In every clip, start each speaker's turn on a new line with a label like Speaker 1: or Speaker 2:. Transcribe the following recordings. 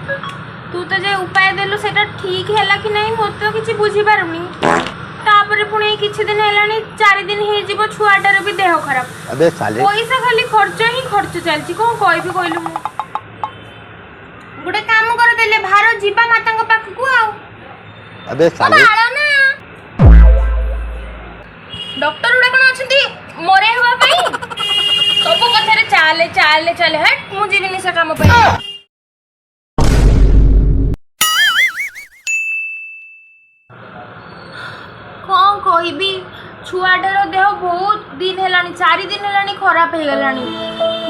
Speaker 1: तू तो जे उपाय देलु सेटा ठीक हैला कि नहीं मो तो किछि बुझी पारुनी तापर पुणी किछि दिन हेलानी 4 दिन हे जीवो छुआटार भी देह खराब
Speaker 2: अबे साले
Speaker 1: पैसा खाली खर्च ही खर्च चलची कोन कहबी कहलु मु गुडे काम कर देले भार जीवा माता को पाख को आउ
Speaker 2: अबे साले
Speaker 1: ना डॉक्टर उडा कोन अछंती मोरे हवा पई सब कथा रे चाले चाले चाले हट मु जीविनी से काम पई कौन कहबी छुआटार देह बहुत दिन हेलानी 4 दिन हेलानी खराब हे गलानी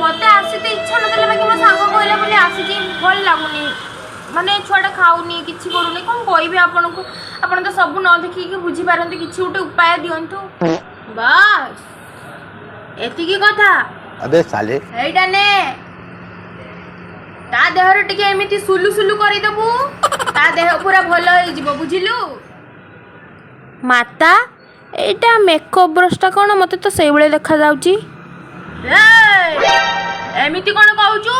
Speaker 1: मते आसीते इच्छा नतले बाकी मो सांग कहले बोले आसी जी भल लागुनी माने छुआटा खाउनी किछि करूनी कोन कहबी आपन को आपन तो सब न देखि के बुझी पारंती किछि उटे उपाय दियंतु बस एति की कथा
Speaker 2: अबे साले
Speaker 1: एइटा ने ता देहर टिके एमिति सुलु सुलु करि दबु ता देह पूरा भलो होई जिवो बुझिलु माता एटा मेकअप ब्रशटा कोन मते तो सेइ बेले देखा जाउची एमिति कोन कहूचू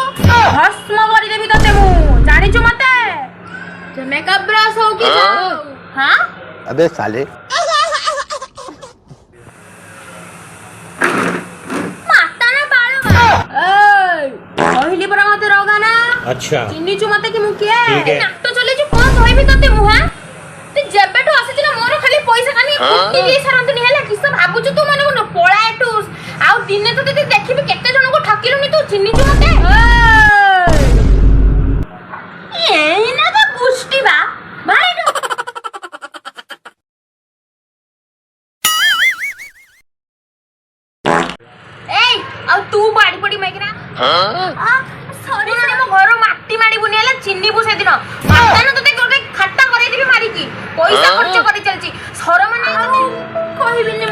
Speaker 1: भस्म करि देबी तते मु जानिचू मते जे मेकअप ब्रश हो कि हां
Speaker 2: अबे साले
Speaker 1: माता ना बाळो ए कहली परा मते रोगा ना
Speaker 3: अच्छा
Speaker 1: चिन्नीचू मते कि मु के
Speaker 3: ठीक है।
Speaker 1: नाटो चलेचू कोन कहबी तते मु हां ते जेबेटू आसी ना मोर खाली पैसा खानी कुटी दी सरंतु नि हला किस भाबुचू तू माने कोन पळा एटू आउ दिने तो ते देखिबी केते जण को ठकिलुनी तू चिन्नीचू मते ए ना तो गुष्टी बा भाई ए आ तू बाड़ी पड़ी माइकना हां सॉरी सॉरी मो घर माटी माडी बुनी हला चिन्नी बु से दिन माता न तते गोटे खाता करे दिबी मारी की पैसा खर्च करी चलची सरम नै कहबिनी